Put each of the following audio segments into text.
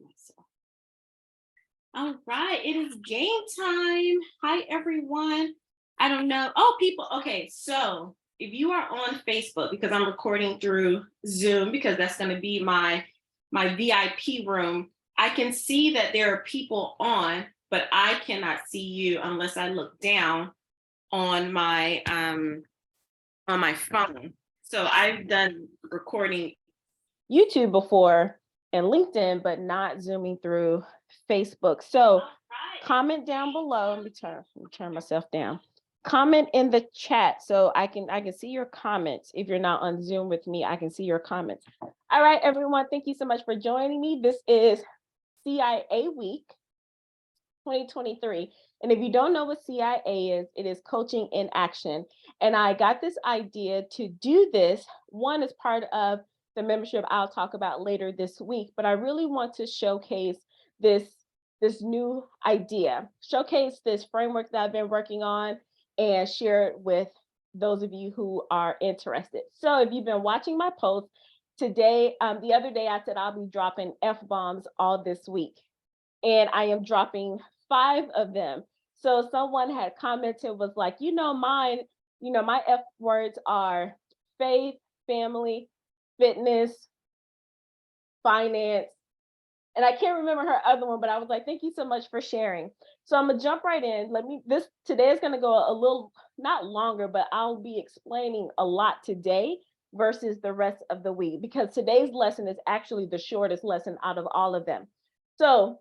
myself. All right, it is game time. Hi, everyone. I don't know. Oh, people. Okay, so if you are on Facebook, because I'm recording through Zoom, because that's going to be my VIP room, I can see that there are people on, but I cannot see you unless I look down on my phone. So I've done recording YouTube before and LinkedIn, but not zooming through Facebook. So comment down below. Let me turn myself down. Comment in the chat so I can see your comments. If you're not on Zoom with me, I can see your comments. All right, everyone. Thank you so much for joining me. This is CIA Week 2023. And if you don't know what CIA is, it is coaching in action. And I got this idea to do this. One is part of the membership I'll talk about later this week, but I really want to showcase this new idea, showcase this framework that I've been working on and share it with those of you who are interested. So if you've been watching my posts today, the other day I said I'll be dropping F-bombs all this week. And I am dropping 5 of them. So someone had commented, was like, my F words are faith, family, fitness, finance. And I can't remember her other one, but I was like, thank you so much for sharing. So I'm gonna jump right in. Today is gonna go a little, not longer, but I'll be explaining a lot today versus the rest of the week, because today's lesson is actually the shortest lesson out of all of them. So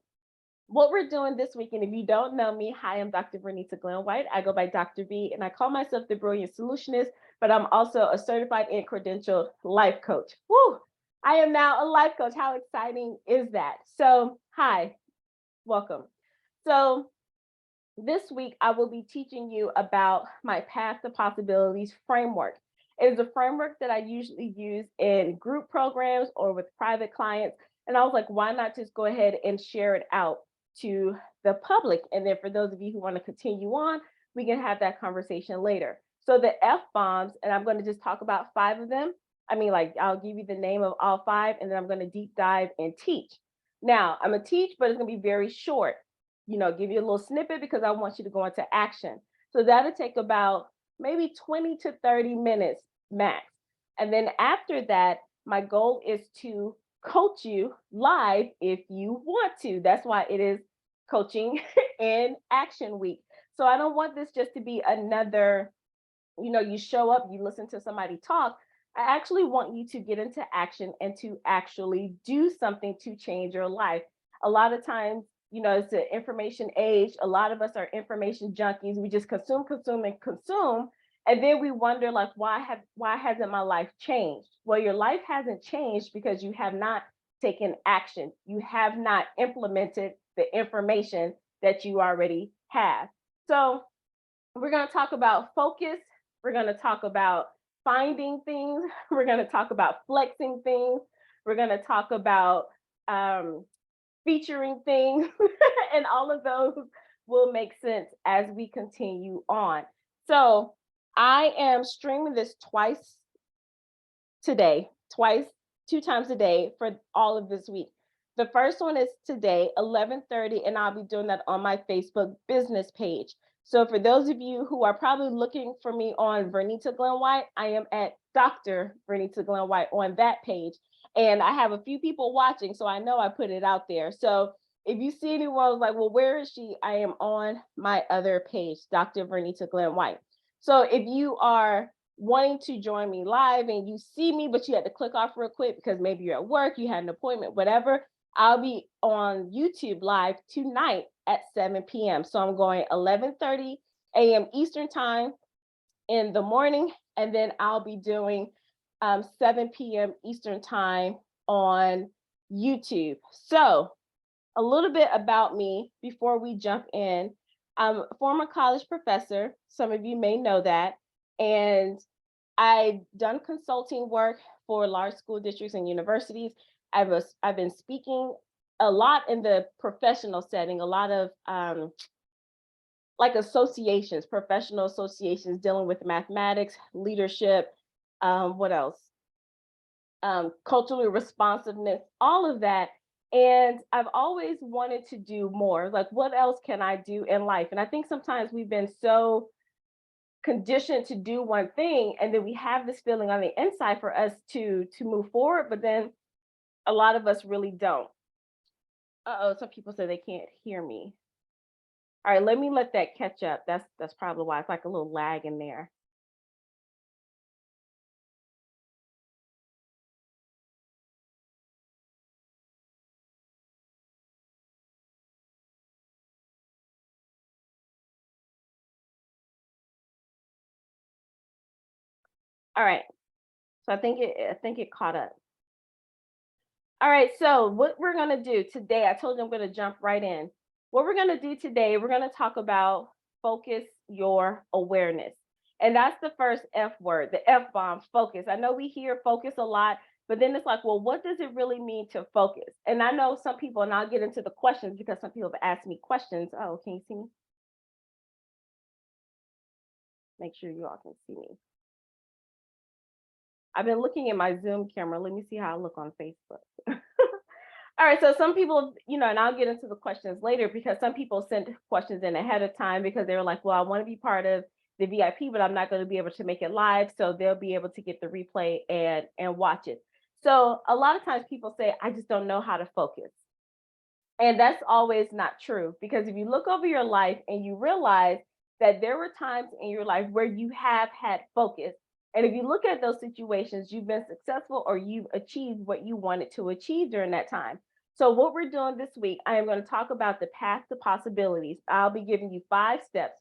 what we're doing this week, and if you don't know me, hi, I'm Dr. Vernita Glenn-White. I go by Dr. V, and I call myself the Brilliant Solutionist, but I'm also a certified and credentialed life coach. Woo! I am now a life coach. How exciting is that? So, hi, welcome. So, this week, I will be teaching you about my Path to Possibilities framework. It is a framework that I usually use in group programs or with private clients. And I was like, why not just go ahead and share it out to the public? And then for those of you who want to continue on, we can have that conversation later. So the F-bombs, and I'm going to just talk about 5 of them. I'll give you the name of all 5, and then I'm going to deep dive and teach. Now, I'm going to teach, but it's going to be very short. Give you a little snippet because I want you to go into action. So that'll take about maybe 20 to 30 minutes max. And then after that, my goal is to coach you live if you want to. That's why it is coaching in action week. So I don't want this just to be another, you show up, you listen to somebody talk. I actually want you to get into action and to actually do something to change your life. A lot of times, it's an information age. A lot of us are information junkies. We just consume. And then we wonder, like, why hasn't my life changed? Well, your life hasn't changed because you have not taken action. You have not implemented the information that you already have. So we're going to talk about focus. We're going to talk about finding things. We're going to talk about flexing things. We're going to talk about featuring things. And all of those will make sense as we continue on. So I am streaming this twice today, 2 times a day for all of this week. The first one is today, 11:30, and I'll be doing that on my Facebook business page. So for those of you who are probably looking for me on Vernita Glenn-White, I am at Dr. Vernita Glenn-White on that page. And I have a few people watching, so I know I put it out there. So if you see anyone like, well, where is she? I am on my other page, Dr. Vernita Glenn-White. So if you are wanting to join me live and you see me, but you had to click off real quick because maybe you're at work, you had an appointment, whatever, I'll be on YouTube live tonight at 7 p.m. So I'm going 11:30 a.m. Eastern time in the morning, and then I'll be doing 7 p.m. Eastern time on YouTube. So a little bit about me before we jump in. I'm a former college professor. Some of you may know that. And I've done consulting work for large school districts and universities. I've been speaking a lot in the professional setting, a lot of associations, professional associations dealing with mathematics, leadership, what else? Cultural responsiveness, all of that. And I've always wanted to do more. Like, what else can I do in life? And I think sometimes we've been so conditioned to do one thing, and then we have this feeling on the inside for us to move forward, but then a lot of us really don't. Uh-oh, some people say they can't hear me. All right, let me let that catch up. That's probably why it's like a little lag in there. All right. So I think it caught up. All right, so what we're gonna do today, I told you I'm gonna jump right in. What we're gonna do today, we're gonna talk about focus your awareness. And that's the first F word, the F bomb, focus. I know we hear focus a lot, but then it's like, well, what does it really mean to focus? And I know some people, and I'll get into the questions because some people have asked me questions. Oh, can you see me? Make sure you all can see me. I've been looking at my Zoom camera. Let me see how I look on Facebook. All right, so some people, and I'll get into the questions later because some people sent questions in ahead of time because they were like, well, I want to be part of the VIP, but I'm not going to be able to make it live. So they'll be able to get the replay and watch it. So a lot of times people say, I just don't know how to focus. And that's always not true because if you look over your life and you realize that there were times in your life where you have had focus, and if you look at those situations, you've been successful or you've achieved what you wanted to achieve during that time. So, what we're doing this week, I am going to talk about the path to possibilities. I'll be giving you 5 steps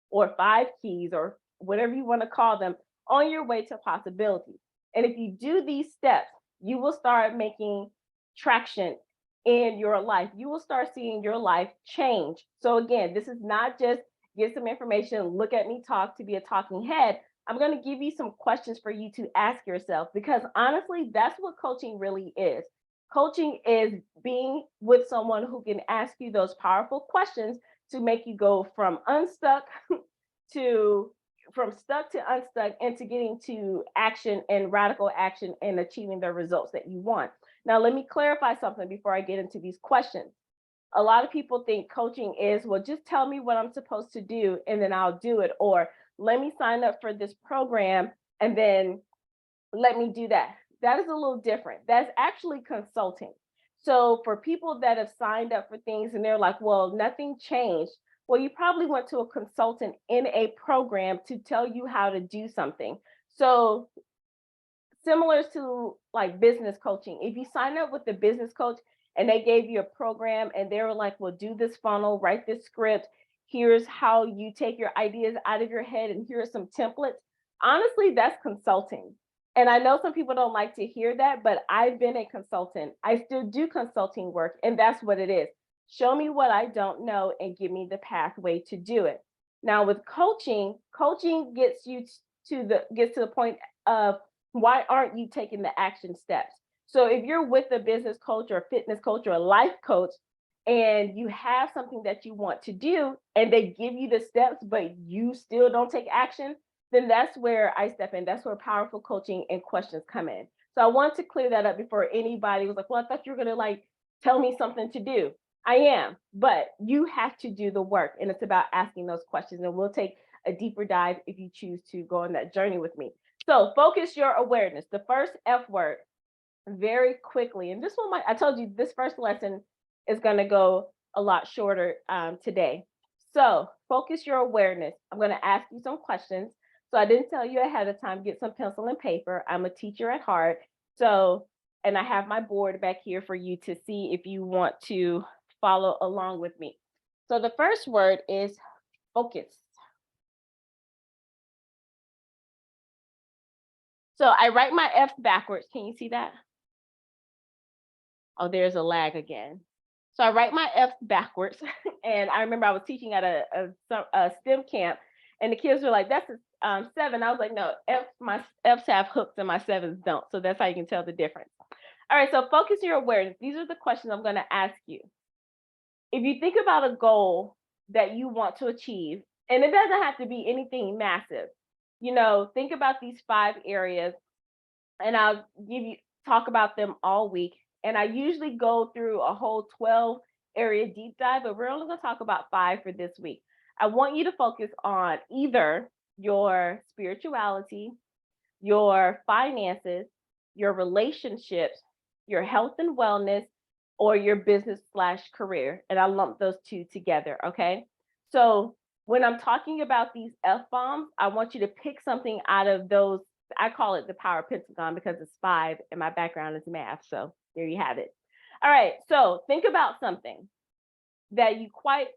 or 5 keys or whatever you want to call them on your way to possibility. And if you do these steps, you will start making traction in your life. You will start seeing your life change. So, again, this is not just get some information, look at me talk to be a talking head. I'm going to give you some questions for you to ask yourself because honestly, that's what coaching really is. Coaching is being with someone who can ask you those powerful questions to make you go from unstuck to from stuck to unstuck into getting to action and radical action and achieving the results that you want. Now, let me clarify something before I get into these questions. A lot of people think coaching is, well, just tell me what I'm supposed to do and then I'll do it. Or let me sign up for this program and then let me do that. That is a little different. That's actually consulting. So for people that have signed up for things and they're like, well, nothing changed. Well, you probably went to a consultant in a program to tell you how to do something. So similar to like business coaching. If you sign up with the business coach and they gave you a program and they were like, well, do this funnel, write this script, here's how you take your ideas out of your head, and here are some templates. Honestly, that's consulting. And I know some people don't like to hear that, but I've been a consultant. I still do consulting work, and that's what it is. Show me what I don't know and give me the pathway to do it. Now with coaching, coaching gets you to the point of why aren't you taking the action steps? So if you're with a business coach or a fitness coach or a life coach and you have something that you want to do and they give you the steps, but you still don't take action, then that's where I step in. That's where powerful coaching and questions come in. So I want to clear that up before anybody was like, well, I thought you were going to like tell me something to do. I am, but you have to do the work. And it's about asking those questions. And we'll take a deeper dive if you choose to go on that journey with me. So focus your awareness. The first F word, very quickly. And this one, I told you this first lesson is going to go a lot shorter today. So focus your awareness. I'm going to ask you some questions. So I didn't tell you ahead of time, get some pencil and paper. I'm a teacher at heart. So, and I have my board back here for you to see if you want to follow along with me. So the first word is focus. So I write my F backwards. Can you see that? Oh, there's a lag again. So I write my F backwards. And I remember I was teaching at a STEM camp, and the kids were like, that's a 7. I was like, no, my F's have hooks and my 7s don't. So that's how you can tell the difference. All right, so focus your awareness. These are the questions I'm going to ask you. If you think about a goal that you want to achieve, and it doesn't have to be anything massive, think about these 5 areas, and I'll talk about them all week. And I usually go through a whole 12 area deep dive, but we're only going to talk about 5 for this week. I want you to focus on either your spirituality, your finances, your relationships, your health and wellness, or your business slash career. And I lump those two together. Okay. So when I'm talking about these F bombs, I want you to pick something out of those. I call it the power pentagon because it's 5 and my background is math. So there you have it. All right. So think about something that you quite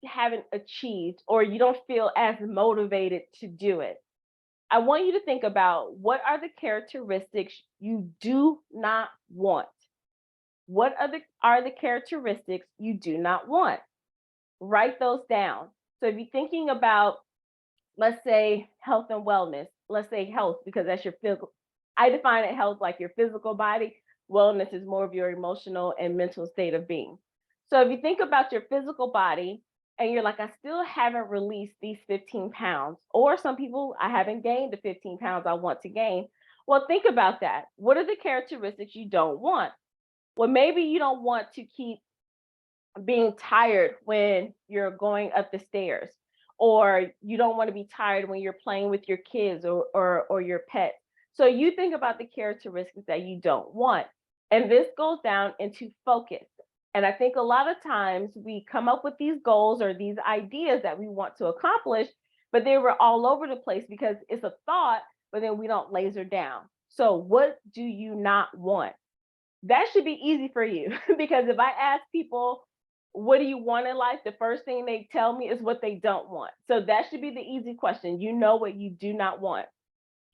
haven't achieved or you don't feel as motivated to do it. I want you to think about what are the characteristics you do not want? What are the characteristics you do not want? Write those down. So if you're thinking about, let's say, health and wellness, let's say health, because that's your physical. I define it health like your physical body. Wellness is more of your emotional and mental state of being. So if you think about your physical body and you're like, I still haven't released these 15 pounds, or some people, I haven't gained the 15 pounds I want to gain. Well, think about that. What are the characteristics you don't want? Well, maybe you don't want to keep being tired when you're going up the stairs, or you don't want to be tired when you're playing with your kids or your pet. So you think about the characteristics that you don't want. And this goes down into focus. And I think a lot of times we come up with these goals or these ideas that we want to accomplish, but they were all over the place because it's a thought, but then we don't laser down. So what do you not want? That should be easy for you because if I ask people, what do you want in life? The first thing they tell me is what they don't want. So that should be the easy question. You know what you do not want.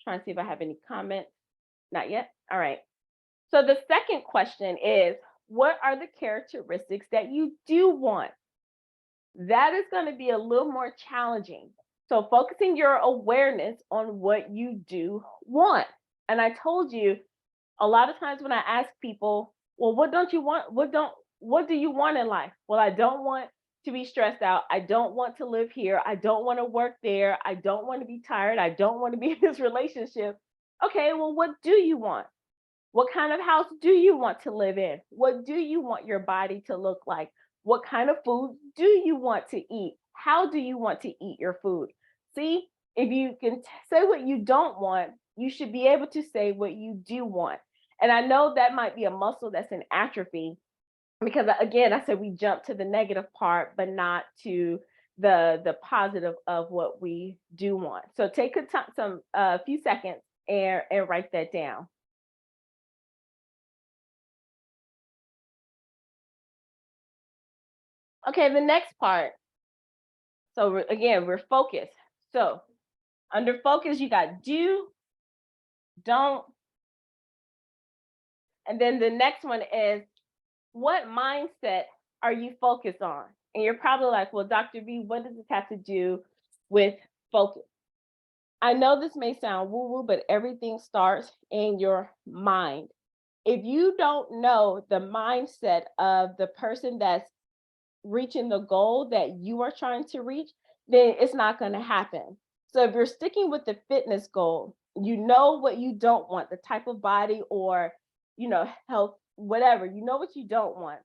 Trying to see if I have any comments. Not yet. All right. So the second question is, what are the characteristics that you do want? That is going to be a little more challenging. So focusing your awareness on what you do want. And I told you, a lot of times when I ask people, well, what don't you want? What do you want in life? Well, I don't want to be stressed out. I don't want to live here. I don't want to work there. I don't want to be tired. I don't want to be in this relationship. Okay, well, what do you want? What kind of house do you want to live in? What do you want your body to look like? What kind of food do you want to eat? How do you want to eat your food? See, if you can say what you don't want, you should be able to say what you do want. And I know that might be a muscle that's in atrophy because again, I said we jump to the negative part, but not to the positive of what we do want. So take a few seconds and write that down. Okay, the next part. So again, we're focused. So under focus, you got do, don't, and then the next one is what mindset are you focused on? And you're probably like, well, Dr. V, what does this have to do with focus? I know this may sound woo-woo, but everything starts in your mind. If you don't know the mindset of the person that's reaching the goal that you are trying to reach, then it's not going to happen. So if you're sticking with the fitness goal, you know what you don't want, the type of body or, health, whatever, you know what you don't want.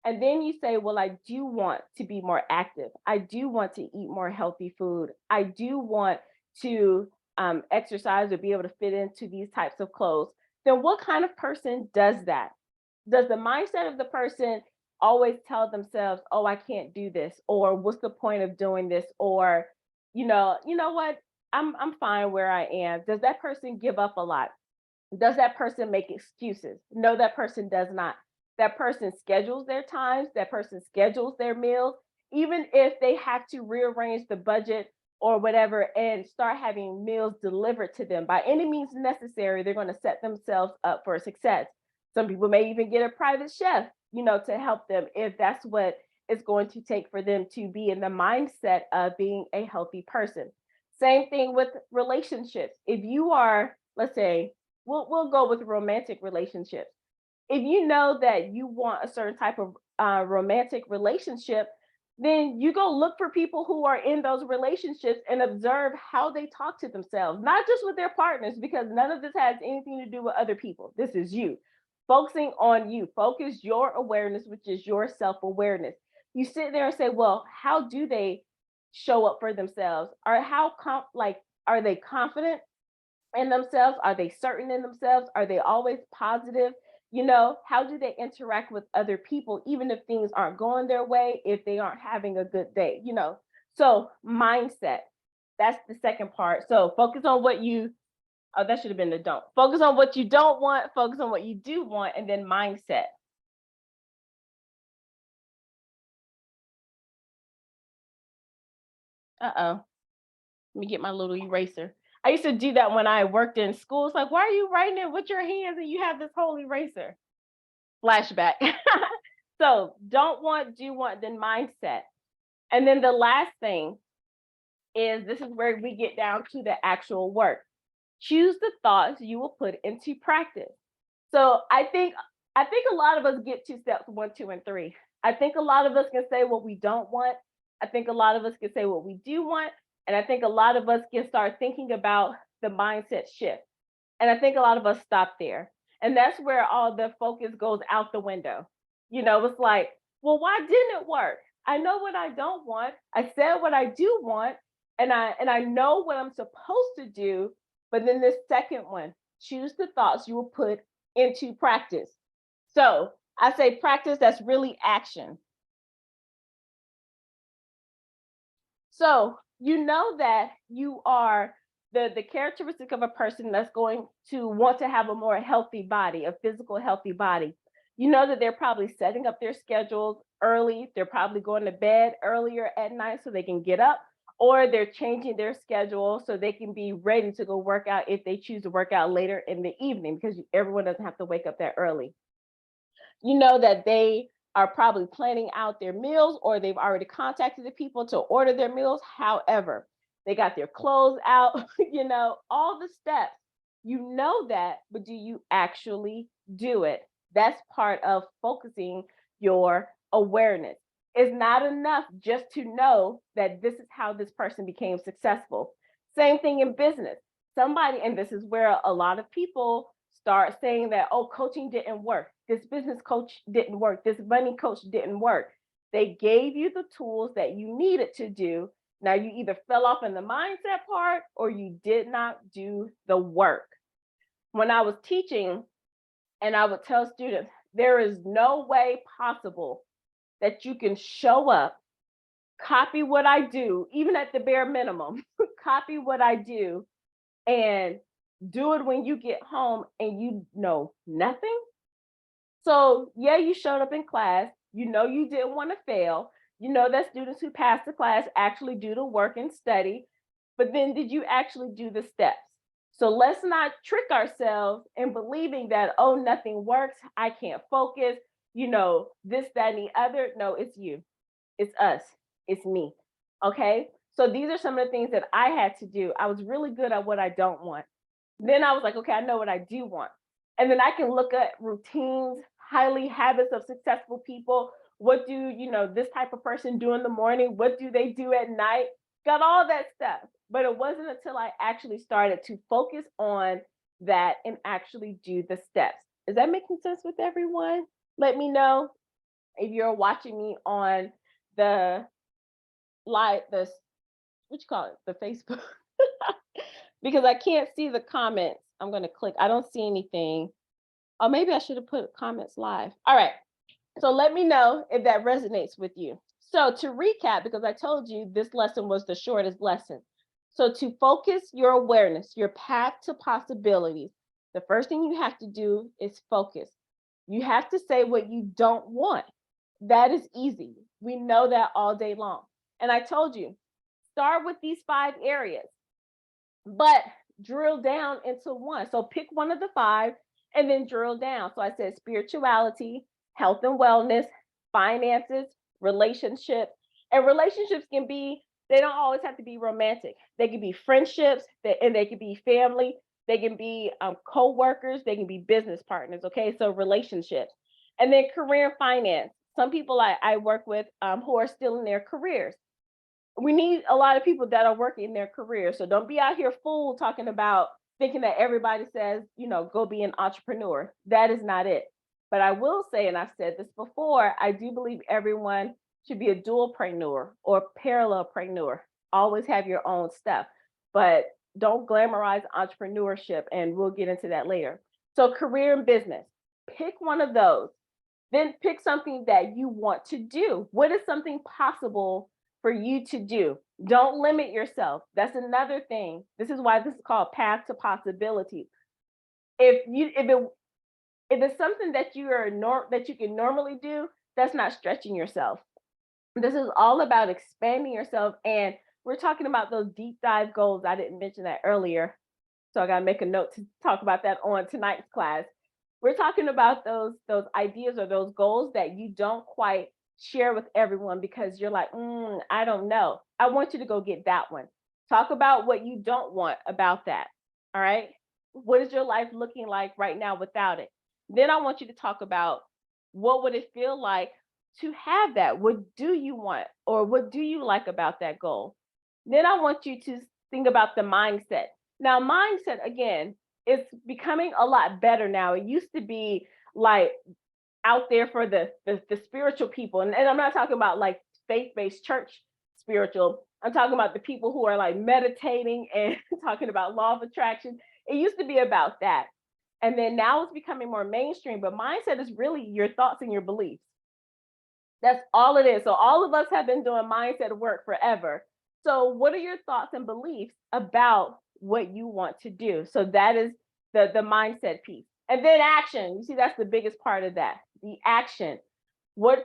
And then you say, well, I do want to be more active. I do want to eat more healthy food. I do want to exercise or be able to fit into these types of clothes. Then what kind of person does that? Does the mindset of the person always tell themselves, oh, I can't do this, or what's the point of doing this, or what, I'm fine where I am? Does that person give up a lot? Does that person make excuses? No, that person does not. That person schedules their times, that person schedules their meals, even if they have to rearrange the budget or whatever and start having meals delivered to them by any means necessary, they're going to set themselves up for success. Some people may even get a private chef, to help them if that's what it's going to take for them to be in the mindset of being a healthy person. Same thing with relationships. If you are, let's say, we'll go with romantic relationships. If you know that you want a certain type of romantic relationship, then you go look for people who are in those relationships and observe how they talk to themselves, not just with their partners, because none of this has anything to do with other people. This is you. Focusing on you, focus your awareness, which is your self-awareness. You sit there and say, well, how do they show up for themselves? Or how are they confident in themselves? Are they certain in themselves? Are they always positive? How do they interact with other people, even if things aren't going their way, if they aren't having a good day? So mindset, that's the second part. So focus on what you, oh, that should have been the don't. Focus on what you don't want, focus on what you do want, and then mindset. Uh-oh. Let me get my little eraser. I used to do that when I worked in schools. Like, why are you writing it with your hands and you have this whole eraser? Flashback. So don't want, do want, then mindset. And then the last thing is, this is where we get down to the actual work. Choose the thoughts you will put into practice. So I think a lot of us get to steps 1, 2, and 3. I think a lot of us can say what we don't want. I think a lot of us can say what we do want. And I think a lot of us can start thinking about the mindset shift. And I think a lot of us stop there. And that's where all the focus goes out the window. It's like, well, why didn't it work? I know what I don't want. I said what I do want, and I know what I'm supposed to do. But then this second one, choose the thoughts you will put into practice. So I say practice, that's really action. So you know that you are the characteristic of a person that's going to want to have a more healthy body, a physical healthy body. You know that they're probably setting up their schedules early. They're probably going to bed earlier at night so they can get up, or they're changing their schedule so they can be ready to go work out if they choose to work out later in the evening, because everyone doesn't have to wake up that early. You know that they are probably planning out their meals, or they've already contacted the people to order their meals. However, they got their clothes out, all the steps. You know that, but do you actually do it? That's part of focusing your awareness. It's not enough just to know that this is how this person became successful. Same thing in business. Somebody, and this is where a lot of people start saying that, oh, coaching didn't work. This business coach didn't work. This money coach didn't work. They gave you the tools that you needed to do. Now you either fell off in the mindset part or you did not do the work. When I was teaching, and I would tell students, there is no way possible that you can show up, copy what I do, even at the bare minimum, copy what I do, and do it when you get home and you know nothing. So yeah, you showed up in class, you didn't want to fail, that students who pass the class actually do the work and study, but then did you actually do the steps? So let's not trick ourselves in believing that, oh, nothing works, I can't focus, this, that, and the other. No, it's you, it's us, it's me. Okay. So these are some of the things that I had to do. I was really good at what I don't want. Then I was like, okay, I know what I do want. And then I can look at routines, highly habits of successful people. What do, this type of person do in the morning? What do they do at night? Got all that stuff. But it wasn't until I actually started to focus on that and actually do the steps. Is that making sense with everyone? Let me know if you're watching me on the live, what you call it, the Facebook, because I can't see the comments. I'm going to click. I don't see anything. Or maybe I should have put comments live. All right. So let me know if that resonates with you. So to recap, because I told you this lesson was the shortest lesson. So to focus your awareness, your path to possibilities, the first thing you have to do is focus. You have to say what you don't want. That is easy. We know that all day long. And I told you, start with these 5 areas, but drill down into one. So pick one of the 5 and then drill down. So I said spirituality, health and wellness, finances, relationships. And relationships can be, they don't always have to be romantic. They can be friendships, and they can be family. They can be co-workers. They can be business partners. Okay, so relationships. And then career and finance. Some people I work with who are still in their careers. We need a lot of people that are working in their career. So don't be out here fool talking about thinking that everybody says, go be an entrepreneur. That is not it. But I will say, and I've said this before, I do believe everyone should be a dualpreneur or parallelpreneur. Always have your own stuff, but don't glamorize entrepreneurship. And we'll get into that later. So, career and business, pick one of those. Then pick something that you want to do. What is something possible for you to do? Don't limit yourself. That's another thing. This is why this is called path to possibility. If it's something that that you can normally do, that's not stretching yourself. This is all about expanding yourself. And we're talking about those deep dive goals. I didn't mention that earlier. So I gotta make a note to talk about that on tonight's class. We're talking about those ideas or those goals that you don't quite share with everyone because you're like, I don't know. I want you to go get that one. Talk about what you don't want about that. All right. What is your life looking like right now without it? Then I want you to talk about what would it feel like to have that? What do you want or what do you like about that goal? Then I want you to think about the mindset. Now, mindset again, it's becoming a lot better now. It used to be like out there for the spiritual people. And I'm not talking about like faith-based church spiritual. I'm talking about the people who are like meditating and talking about law of attraction. It used to be about that. And then now it's becoming more mainstream, but mindset is really your thoughts and your beliefs. That's all it is. So all of us have been doing mindset work forever. So what are your thoughts and beliefs about what you want to do? So that is the mindset piece. And then action. You see, that's the biggest part of that. The action.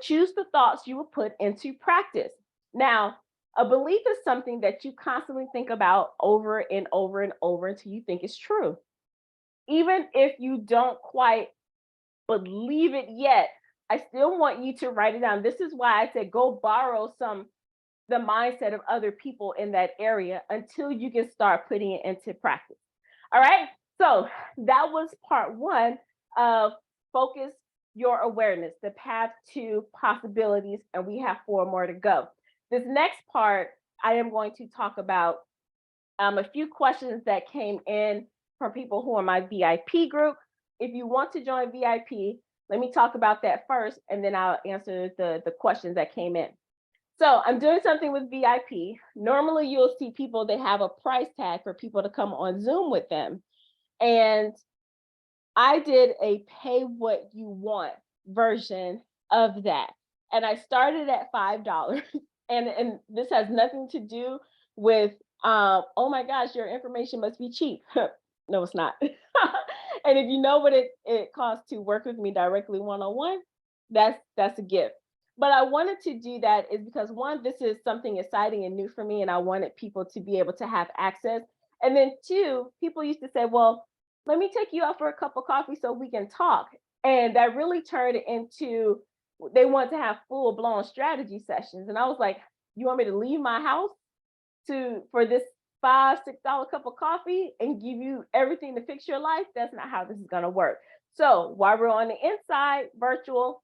Choose the thoughts you will put into practice. Now, a belief is something that you constantly think about over and over and over until you think it's true. Even if you don't quite believe it yet, I still want you to write it down. This is why I said go borrow the mindset of other people in that area until you can start putting it into practice. All right. So that was part one of focus your awareness, the path to possibilities, and we have 4 more to go. This next part, I am going to talk about a few questions that came in from people who are my VIP group. If you want to join VIP, let me talk about that first, and then I'll answer the questions that came in. So I'm doing something with VIP. Normally you'll see people, they have a price tag for people to come on Zoom with them. And I did a pay what you want version of that. And I started at $5. And this has nothing to do with oh my gosh, your information must be cheap. No, it's not. And if you know what it costs to work with me directly one-on-one, that's a gift. But I wanted to do that is because one, this is something exciting and new for me, and I wanted people to be able to have access. And then two, people used to say, well, let me take you out for a cup of coffee so we can talk. And that really turned into they want to have full-blown strategy sessions. And I was like, you want me to leave my house for this $5-6 cup of coffee and give you everything to fix your life? That's not how this is going to work. So while we're on the inside virtual,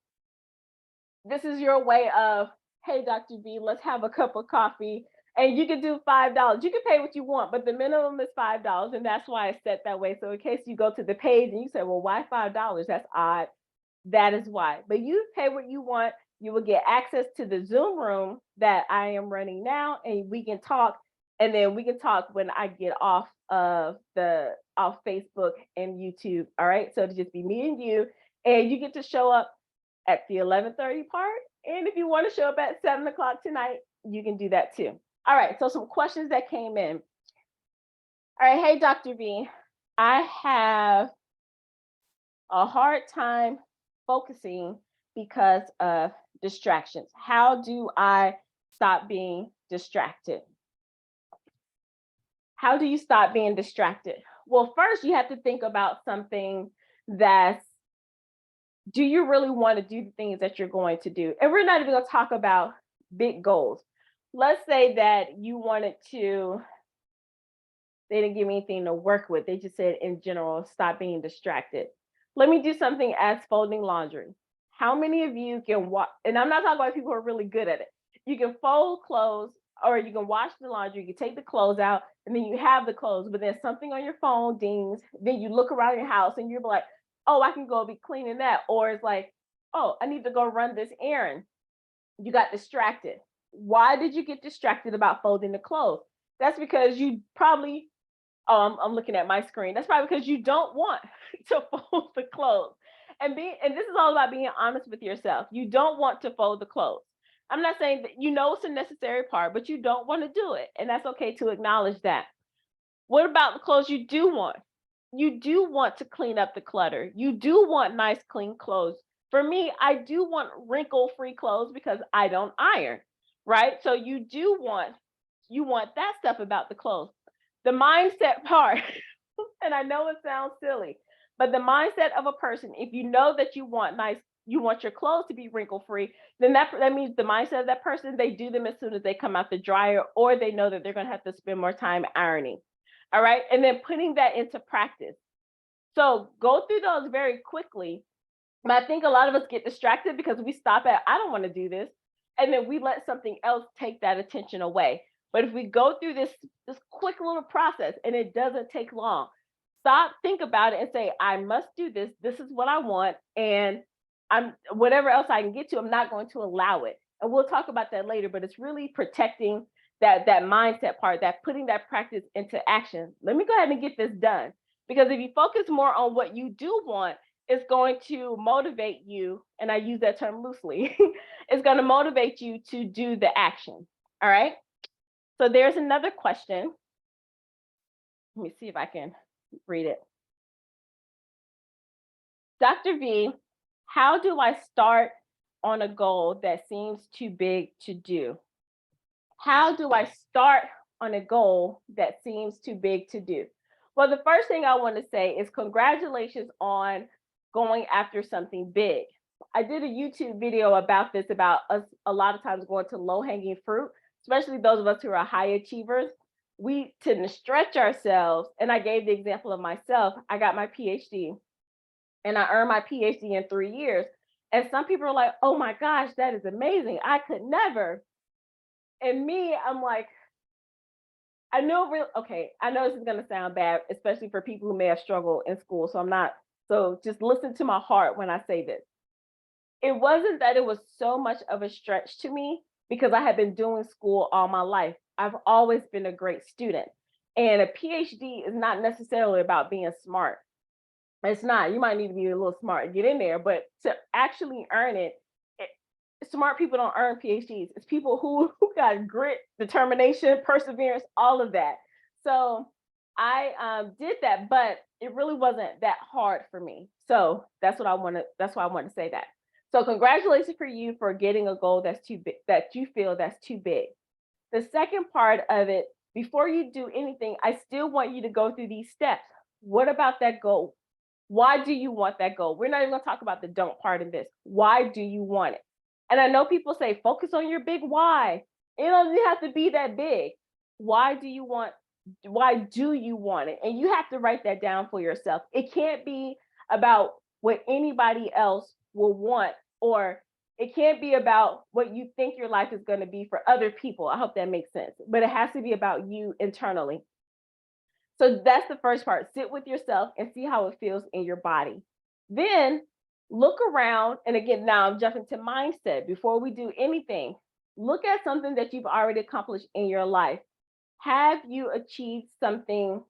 this is your way of, hey, Dr. B, let's have a cup of coffee. And you can do $5. You can pay what you want, but the minimum is $5. And that's why it's set that way. So in case you go to the page and you say, well, why $5? That's odd. That is why. But you pay what you want. You will get access to the Zoom room that I am running now, and we can talk. And then we can talk when I get off Facebook and YouTube. All right. So it'll just be me and you. And you get to show up at the 11:30 part. And if you want to show up at 7 o'clock tonight, you can do that too. All right. So some questions that came in. All right. Hey, Dr. B, I have a hard time focusing because of distractions. How do I stop being distracted? How do you stop being distracted? Well, first you have to think about something do you really want to do the things that you're going to do? And we're not even going to talk about big goals. Let's say that you wanted to, they didn't give me anything to work with. They just said in general, stop being distracted. Let me do something as folding laundry. How many of you can watch, and I'm not talking about people who are really good at it. You can fold clothes or you can wash the laundry, you can take the clothes out and then you have the clothes, but then something on your phone dings, then you look around your house and you're like, oh, I can go be cleaning that. Or it's like, oh, I need to go run this errand. You got distracted. Why did you get distracted about folding the clothes? That's because you probably, oh, I'm looking at my screen. That's probably because you don't want to fold the clothes. And this is all about being honest with yourself. You don't want to fold the clothes. I'm not saying that you know it's a necessary part, but you don't want to do it. And that's okay to acknowledge that. What about the clothes you do want? You do want to clean up the clutter. You do want nice, clean clothes. For me, I do want wrinkle-free clothes because I don't iron, right? So you want that stuff about the clothes. The mindset part, and I know it sounds silly, but the mindset of a person, if you know that you want your clothes to be wrinkle-free, then that means the mindset of that person, they do them as soon as they come out the dryer, or they know that they're going to have to spend more time ironing. All right. And then putting that into practice. So go through those very quickly. But I think a lot of us get distracted because we stop at, I don't want to do this. And then we let something else take that attention away. But if we go through this quick little process and it doesn't take long, stop, think about it and say, I must do this. This is what I want. And I'm whatever else I can get to, I'm not going to allow it. And we'll talk about that later, but it's really protecting that mindset part, that putting that practice into action. Let me go ahead and get this done. Because if you focus more on what you do want, it's going to motivate you, and I use that term loosely, it's going to motivate you to do the action. All right. So there's another question. Let me see if I can read it. Dr. V, how do I start on a goal that seems too big to do? How do I start on a goal that seems too big to do? Well, the first thing I want to say is congratulations on going after something big. I did a YouTube video about this, about us a lot of times going to low hanging fruit, especially those of us who are high achievers. We tend to stretch ourselves. And I gave the example of myself. I got my PhD and I earned my PhD in 3 years. And some people are like, oh my gosh, that is amazing. I could never. And me, I'm like, I know okay, I know this is gonna sound bad, especially for people who may have struggled in school. So I'm not, so just listen to my heart when I say this. It wasn't that it was so much of a stretch to me because I had been doing school all my life. I've always been a great student. And a PhD is not necessarily about being smart. It's not. You might need to be a little smart to get in there, but to actually earn it, smart people don't earn PhDs. It's people who got grit, determination, perseverance, all of that. So I did that, but it really wasn't that hard for me. So that's what I want to. That's why I want to say that. So congratulations for you for getting a goal that's too big, that you feel that's too big. The second part of it, before you do anything, I still want you to go through these steps. What about that goal? Why do you want that goal? We're not even going to talk about the don't part in this. Why do you want it? And I know people say, focus on your big why. It doesn't have to be that big. Why do you want it? And you have to write that down for yourself. It can't be about what anybody else will want, or it can't be about what you think your life is going to be for other people. I hope that makes sense. But it has to be about you internally. So that's the first part. Sit with yourself and see how it feels in your body. Then look around. And again, now I'm jumping to mindset. Before we do anything, look at something that you've already accomplished in your life. Have you achieved something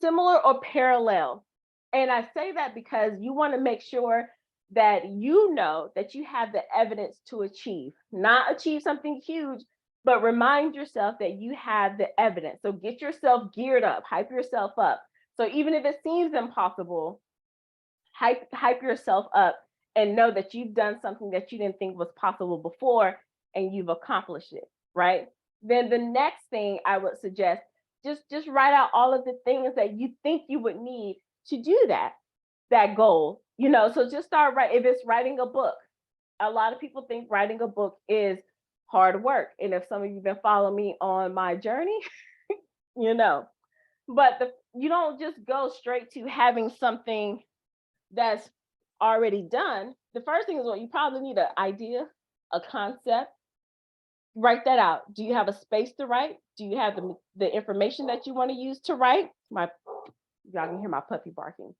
similar or parallel? And I say that because you want to make sure that you know that you have the evidence to achieve, not achieve something huge, but remind yourself that you have the evidence. So get yourself geared up, hype yourself up. So even if it seems impossible, hype yourself up and know that you've done something that you didn't think was possible before and you've accomplished it, right? Then the next thing I would suggest, just write out all of the things that you think you would need to do that goal. So just start writing. If it's writing a book, a lot of people think writing a book is hard work. And if some of you have been following me on my journey, but you don't just go straight to having something that's already done. The first thing is, you probably need an idea, a concept. Write that out. Do you have a space to write? Do you have the information that you want to use to write? Y'all can hear my puppy barking.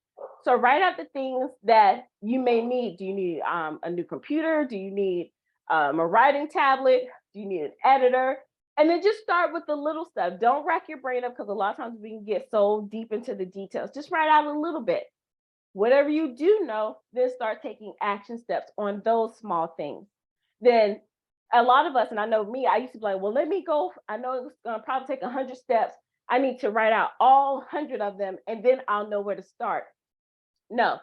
So write out the things that you may need. Do you need a new computer? Do you need a writing tablet? Do you need an editor? And then just start with the little stuff. Don't rack your brain up because a lot of times we can get so deep into the details. Just write out a little bit. Whatever you do know, then start taking action steps on those small things. Then a lot of us, and I know me, I used to be like, well, let me go. I know it's going to probably take 100 steps. I need to write out all 100 of them, and then I'll know where to start. No,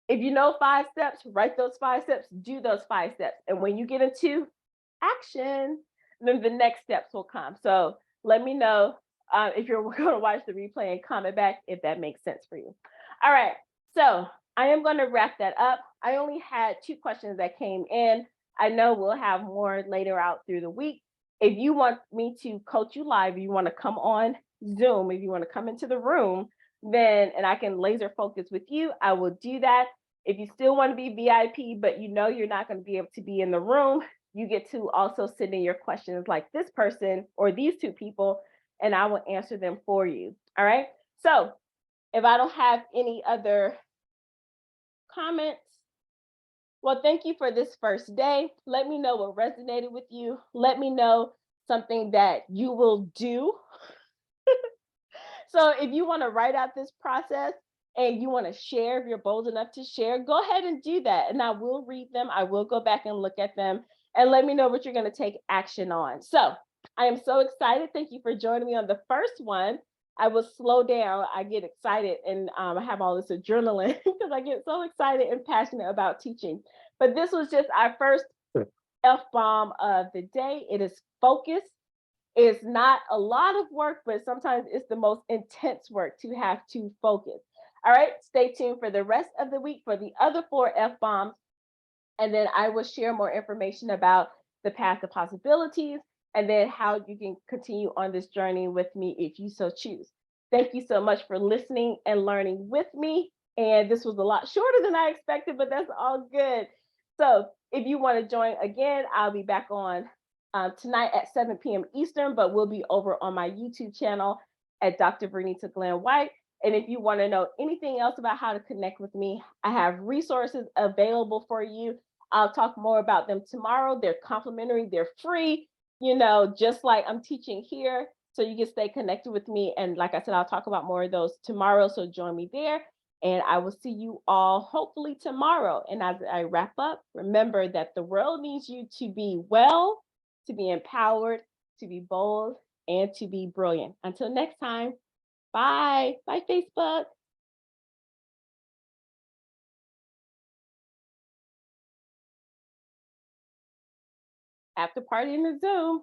if you know 5 steps, write those 5 steps, do those 5 steps. And when you get into action, then the next steps will come. So let me know if you're going to watch the replay and comment back if that makes sense for you. All right. So I am going to wrap that up. I only had 2 questions that came in. I know we'll have more later out through the week. If you want me to coach you live, if you want to come on Zoom, if you want to come into the room, then, and I can laser focus with you, I will do that. If you still want to be VIP, but you know you're not going to be able to be in the room, you get to also send in your questions like this person or these 2 people, and I will answer them for you. All right. So if I don't have any other comments, well, thank you for this first day. Let me know what resonated with you. Let me know something that you will do. So if you want to write out this process and you want to share, if you're bold enough to share, go ahead and do that. And I will read them. I will go back and look at them and let me know what you're going to take action on. So I am so excited. Thank you for joining me on the first one. I will slow down. I get excited and I have all this adrenaline because I get so excited and passionate about teaching. But this was just our first F-bomb of the day. It is focus. It's not a lot of work, but sometimes it's the most intense work to have to focus. All right, stay tuned for the rest of the week for the other 4 F-bombs. And then I will share more information about the path of possibilities and then how you can continue on this journey with me if you so choose. Thank you so much for listening and learning with me. And this was a lot shorter than I expected, but that's all good. So if you want to join again, I'll be back on tonight at 7 p.m. Eastern, but we'll be over on my YouTube channel at Dr. Vernita Glenn White. And if you want to know anything else about how to connect with me, I have resources available for you. I'll talk more about them tomorrow. They're complimentary, they're free, just like I'm teaching here. So you can stay connected with me. And like I said, I'll talk about more of those tomorrow. So join me there. And I will see you all hopefully tomorrow. And as I wrap up, remember that the world needs you to be well, to be empowered, to be bold, and to be brilliant. Until next time, bye. Bye, Facebook. After party in the Zoom.